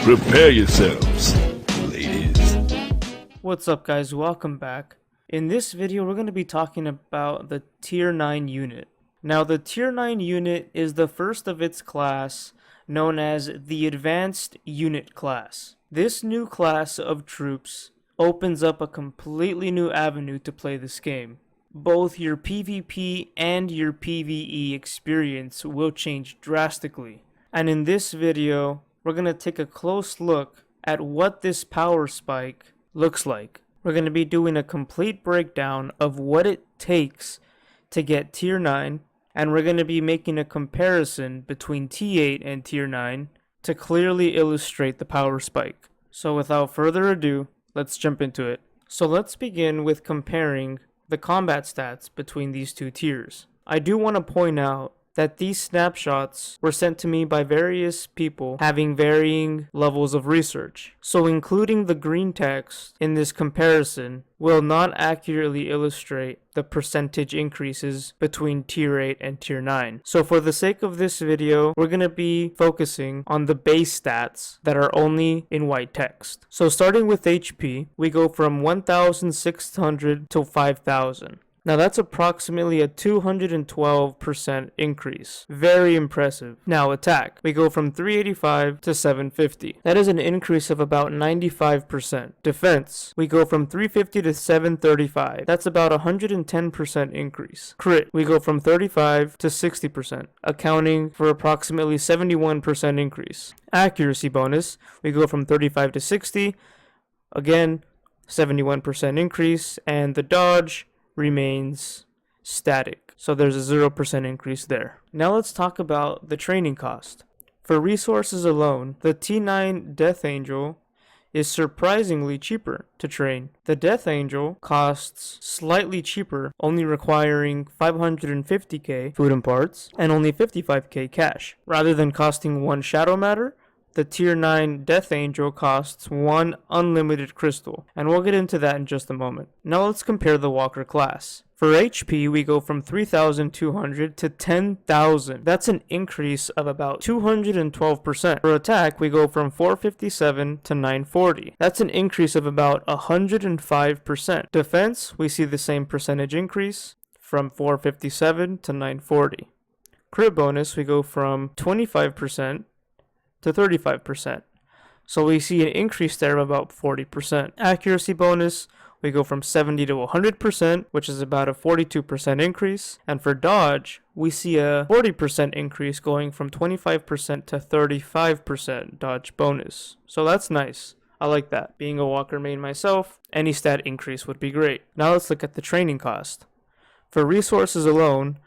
Prepare yourselves, ladies. What's up, guys? Welcome back. In this video, we're going to be talking about the Tier 9 unit. Now, the Tier 9 unit is the first of its class, known as the Advanced Unit class. This new class of troops opens up a completely new avenue to play this game. Both your PvP and your PvE experience will change drastically. And in this video, we're going to take a close look at what this power spike looks like. We're going to be doing a complete breakdown of what it takes to get Tier 9, and we're going to be making a comparison between T8 and Tier 9 to clearly illustrate the power spike. So without further ado, let's jump into it. So let's begin with comparing the combat stats between these two tiers. I do want to point out that these snapshots were sent to me by various people having varying levels of research. So including the green text in this comparison will not accurately illustrate the percentage increases between Tier 8 and Tier 9. So for the sake of this video, we're going to be focusing on the base stats that are only in white text. So starting with HP, we go from 1,600 to 5,000. Now that's approximately a 212% increase. Very impressive. Now attack. We go from 385 to 750. That is an increase of about 95%. Defense. We go from 350 to 735. That's about a 110% increase. Crit. We go from 35 to 60%, accounting for approximately 71% increase. Accuracy bonus. We go from 35 to 60. Again, 71% increase. And the dodge remains static, so there's a 0% increase there. Now let's talk about the training cost. For resources alone, the T9 Death Angel is surprisingly cheaper to train. The Death Angel costs slightly cheaper, only requiring 550k food and parts and only 55k cash. Rather than costing 1 Shadow Matter, the Tier 9 Death Angel costs 1 unlimited crystal, and we'll get into that in just a moment. Now let's compare the Walker class. For HP, we go from 3,200 to 10,000. That's an increase of about 212%. For attack, we go from 457 to 940. That's an increase of about 105%. Defense, we see the same percentage increase from 457 to 940. Crit bonus, we go from 25% to 35%. So we see an increase there of about 40%. Accuracy bonus, we go from 70 to 100%, which is about a 42% increase. And for dodge, we see a 40% increase going from 25% to 35% dodge bonus. So that's nice. I like that. Being a Walker main myself, any stat increase would be great. Now let's look at the training cost. For resources alone,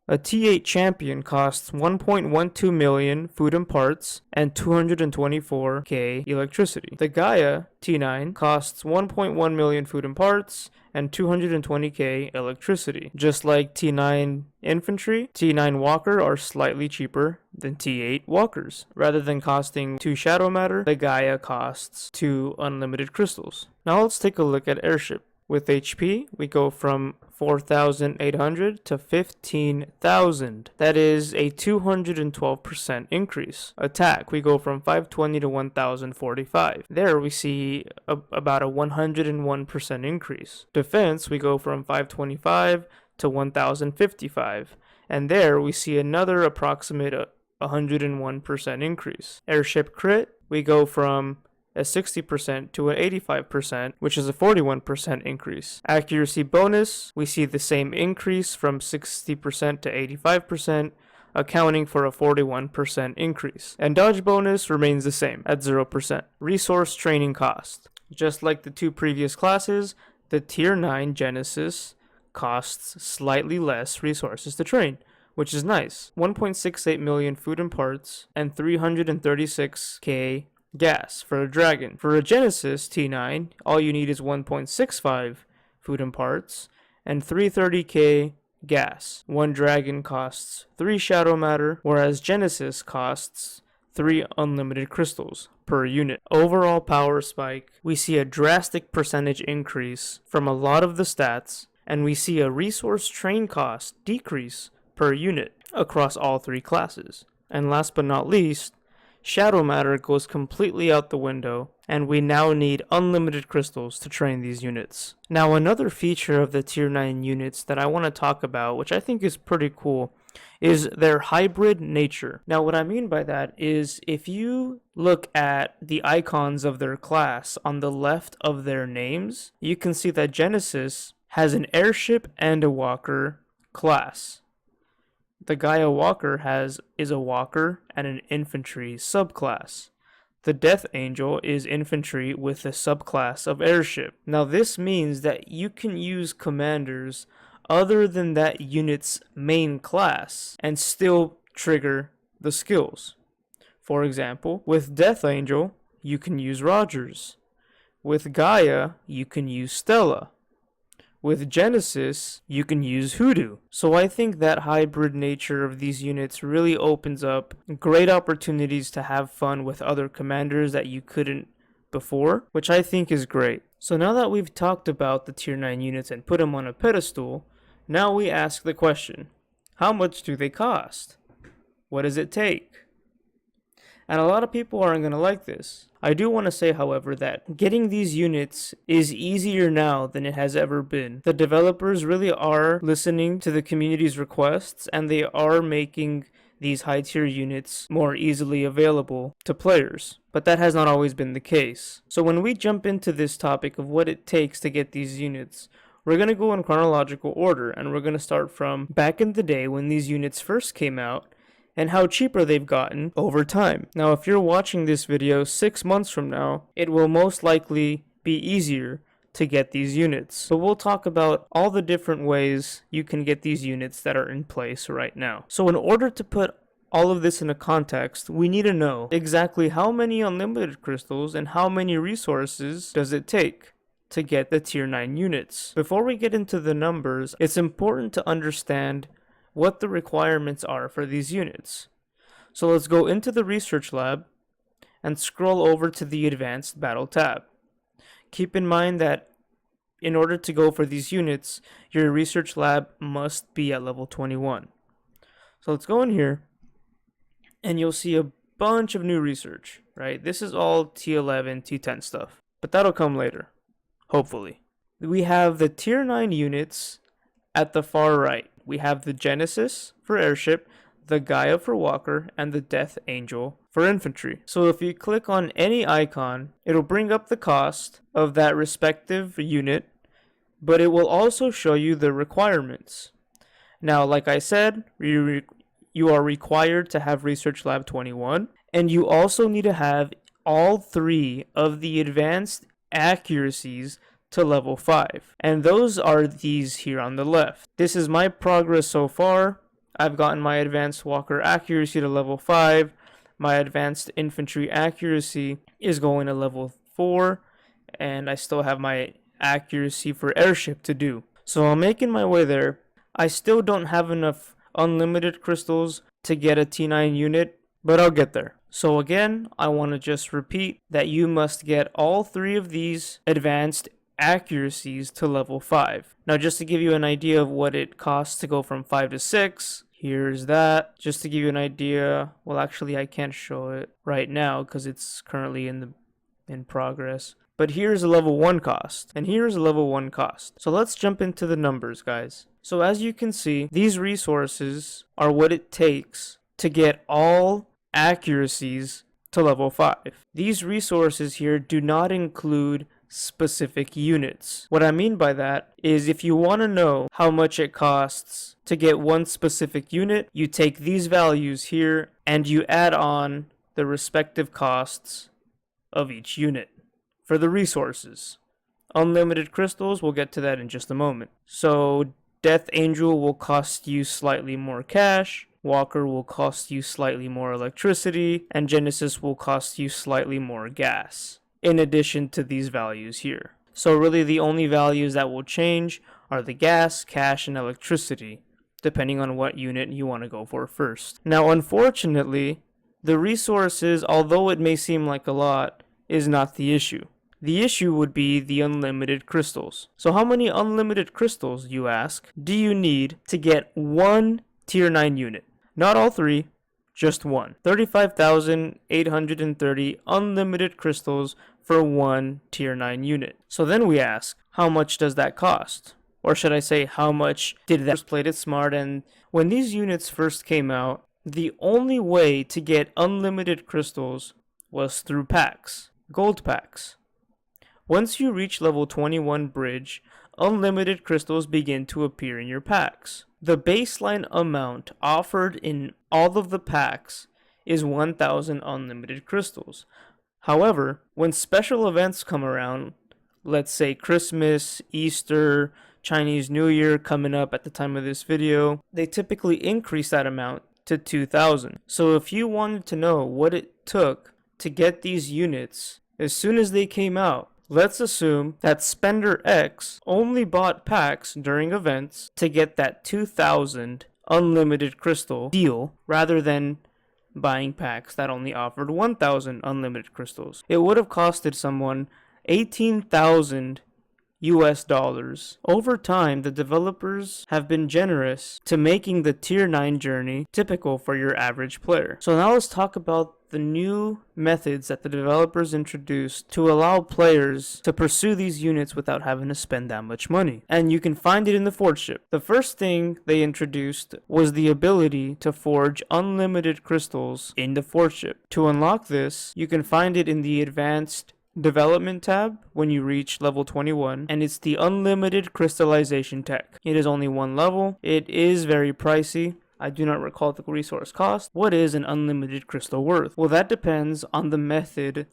a T8 champion costs 1.12 million food and parts and 224k electricity. The Gaia T9 costs 1.1 million food and parts and 220k electricity. Just like T9 infantry, T9 Walker are slightly cheaper than T8 Walkers. Rather than costing 2 Shadow Matter, the Gaia costs 2 unlimited crystals. Now let's take a look at airship. With HP, we go from 4,800 to 15,000. That is a 212% increase. Attack, we go from 520 to 1,045. There we see about a 101% increase. Defense, we go from 525 to 1,055. And there we see another approximate 101% increase. Airship crit, we go from a 60% to an 85%, which is a 41% increase. Accuracy bonus, we see the same increase from 60% to 85%, accounting for a 41% increase. And dodge bonus remains the same at 0%. Resource training cost. Just like the two previous classes, the Tier 9 Genesis costs slightly less resources to train, which is nice. 1.68 million food and parts and 336k gas for a dragon. For a Genesis T9, all you need is 1.65 food and parts and 330k gas. One dragon costs 3 shadow matter, whereas Genesis costs 3 unlimited crystals per unit. Overall power spike, we see a drastic percentage increase from a lot of the stats, and we see a resource train cost decrease per unit. across all three classes. And last but not least, shadow matter goes completely out the window, and we now need unlimited crystals to train these units. Now, another feature of the Tier 9 units that I want to talk about, which I think is pretty cool, is their hybrid nature. Now, what I mean by that is if you look at the icons of their class on the left of their names, you can see that Genesis has an airship and a walker class. The Gaia Walker is a walker and an infantry subclass. The Death Angel is infantry with a subclass of airship. Now this means that you can use commanders other than that unit's main class and still trigger the skills. For example, with Death Angel, you can use Rogers. With Gaia, you can use Stella. With Genesis, you can use Hoodoo. So I think that hybrid nature of these units really opens up great opportunities to have fun with other commanders that you couldn't before, which I think is great. So now that we've talked about the Tier 9 units and put them on a pedestal, now we ask the question, how much do they cost? What does it take? And a lot of people aren't going to like this. I do want to say, however, that getting these units is easier now than it has ever been. The developers really are listening to the community's requests, and they are making these high-tier units more easily available to players. But that has not always been the case. So when we jump into this topic of what it takes to get these units, we're going to go in chronological order, and we're going to start from back in the day when these units first came out, and how cheaper they've gotten over time. Now, if you're watching this video 6 months from now, it will most likely be easier to get these units. So we'll talk about all the different ways you can get these units that are in place right now. So in order to put all of this in a context, we need to know exactly how many unlimited crystals and how many resources does it take to get the Tier 9 units. Before we get into the numbers, it's important to understand what the requirements are for these units. So let's go into the research lab and scroll over to the advanced battle tab. Keep in mind that in order to go for these units, your research lab must be at level 21. So let's go in here and you'll see a bunch of new research, right? This is all T11, T10 stuff, but that'll come later, hopefully. We have the Tier 9 units at the far right. We have the Genesis for airship, the Gaia for walker, and the Death Angel for infantry. So if you click on any icon, it'll bring up the cost of that respective unit, but it will also show you the requirements. Now, like I said, you are required to have Research Lab 21, and you also need to have all 3 of the advanced accuracies to level 5, and those are these here on the left. This is my progress so far. I've gotten my advanced walker accuracy to level 5. My advanced infantry accuracy is going to level 4, and I still have my accuracy for airship to do. So I'm making my way there. I still don't have enough unlimited crystals to get a T9 unit, but I'll get there. So again, I want to just repeat that you must get all 3 of these advanced accuracies to level 5. Now, just to give you an idea of what it costs to go from 5 to 6, here's that. Just to give you an idea, well, actually I can't show it right now because it's currently in progress. But here's a level 1 cost, and here's a level 1 cost. So let's jump into the numbers, guys. So as you can see, these resources are what it takes to get all accuracies to level 5. These resources here do not include specific units. What I mean by that is if you want to know how much it costs to get one specific unit, you take these values here and you add on the respective costs of each unit for the resources. Unlimited crystals, we'll get to that in just a moment. So Death Angel will cost you slightly more cash, Walker will cost you slightly more electricity, and Genesis will cost you slightly more gas, in addition to these values here. So really the only values that will change are the gas, cash, and electricity, depending on what unit you want to go for first. Now, unfortunately, the resources, although it may seem like a lot, is not the issue. The issue would be the unlimited crystals. So how many unlimited crystals, you ask, do you need to get one Tier 9 unit? Not all three, just one. 35,830 unlimited crystals for one tier 9 unit. So then we ask, how much does that cost? Or should I say, how much did that first played it smart? And when these units first came out, the only way to get unlimited crystals was through packs, gold packs. Once you reach level 21 bridge, unlimited crystals begin to appear in your packs. The baseline amount offered in all of the packs is 1,000 unlimited crystals. However, when special events come around, let's say Christmas, Easter, Chinese New Year coming up at the time of this video, they typically increase that amount to 2,000. So if you wanted to know what it took to get these units as soon as they came out, let's assume that Spender X only bought packs during events to get that 2,000 unlimited crystal deal rather than buying packs that only offered 1,000 unlimited crystals. It would have costed someone 18,000 US dollars. Over time, the developers have been generous to making the tier 9 journey typical for your average player. So now let's talk about the new methods that the developers introduced to allow players to pursue these units without having to spend that much money. And you can find it in the Forge ship. The first thing they introduced was the ability to forge unlimited crystals in the Forge ship. To unlock this, you can find it in the advanced development tab when you reach level 21, and it's the unlimited crystallization tech. It is only one level. It is very pricey. I do not recall the resource cost. What is an unlimited crystal worth? Well, that depends on the method.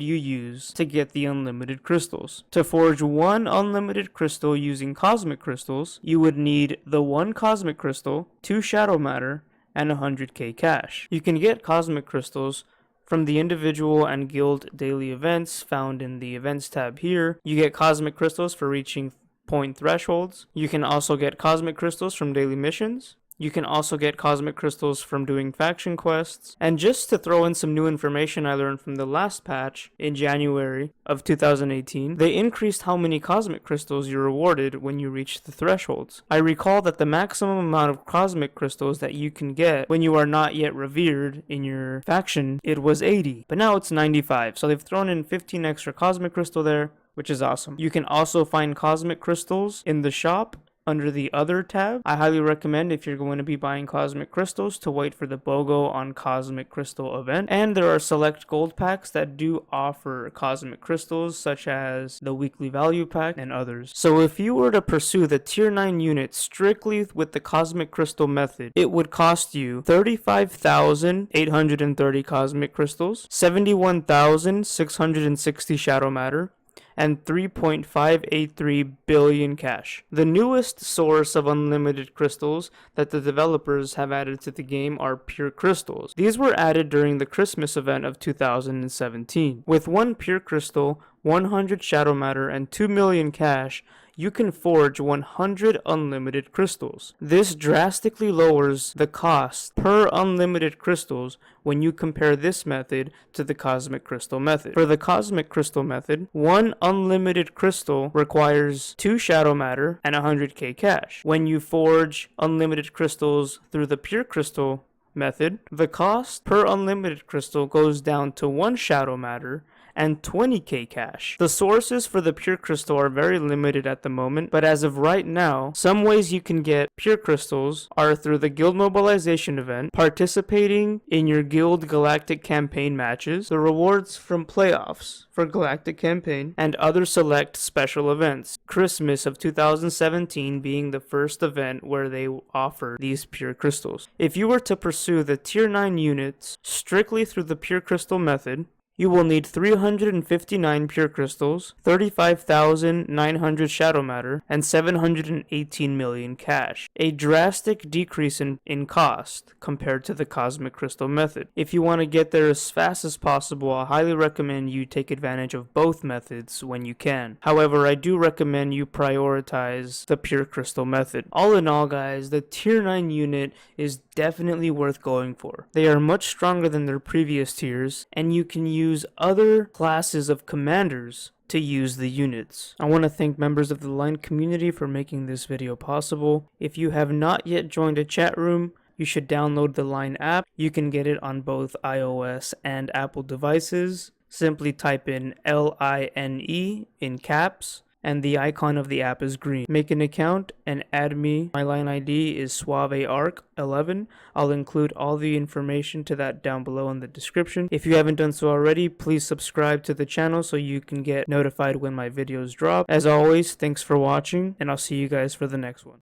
You use to get the unlimited crystals. To forge one unlimited crystal using cosmic crystals, you would need the one cosmic crystal, 2 shadow matter, and 100k cash. You can get cosmic crystals from the individual and guild daily events found in the events tab here. You get cosmic crystals for reaching point thresholds. You can also get cosmic crystals from daily missions. You can also get cosmic crystals from doing faction quests. And just to throw in some new information I learned from the last patch in January of 2018, they increased how many cosmic crystals you're rewarded when you reach the thresholds. I recall that the maximum amount of cosmic crystals that you can get when you are not yet revered in your faction, it was 80, but now it's 95. So they've thrown in 15 extra cosmic crystal there, which is awesome. You can also find cosmic crystals in the shop under the other tab. I highly recommend, if you're going to be buying cosmic crystals, to wait for the BOGO on cosmic crystal event. And there are select gold packs that do offer cosmic crystals, such as the weekly value pack and others. So if you were to pursue the tier 9 unit strictly with the cosmic crystal method, it would cost you 35,830 cosmic crystals, 71,660 shadow matter, and 3.583 billion cash. The newest source of unlimited crystals that the developers have added to the game are pure crystals. These were added during the Christmas event of 2017. With one pure crystal, 100 shadow matter, and 2 million cash, you can forge 100 unlimited crystals. This drastically lowers the cost per unlimited crystals when you compare this method to the cosmic crystal method. For the cosmic crystal method, one unlimited crystal requires 2 shadow matter and 100k cash. When you forge unlimited crystals through the pure crystal method, the cost per unlimited crystal goes down to 1 shadow matter and 20k cash. The sources for the pure crystal are very limited at the moment, but as of right now, some ways you can get pure crystals are through the guild mobilization event, participating in your guild galactic campaign matches, the rewards from playoffs for galactic campaign, and other select special events. Christmas of 2017 being the first event where they offer these pure crystals. If you were to pursue the tier 9 units strictly through the pure crystal method, you will need 359 pure crystals, 35,900 shadow matter, and 718 million cash. A drastic decrease in cost compared to the cosmic crystal method. If you want to get there as fast as possible, I highly recommend you take advantage of both methods when you can. However, I do recommend you prioritize the pure crystal method. All in all, guys, the tier 9 unit is definitely worth going for. They are much stronger than their previous tiers, and you can use other classes of commanders to use the units. I want to thank members of the Line community for making this video possible. If you have not yet joined a chat room, you should download the Line app. You can get it on both iOS and Apple devices. Simply type in LINE in caps, and the icon of the app is green. Make an account and add me. My Line ID is SuaveArc11. I'll include all the information to that down below in the description. If you haven't done so already, please subscribe to the channel so you can get notified when my videos drop. As always, thanks for watching, and I'll see you guys for the next one.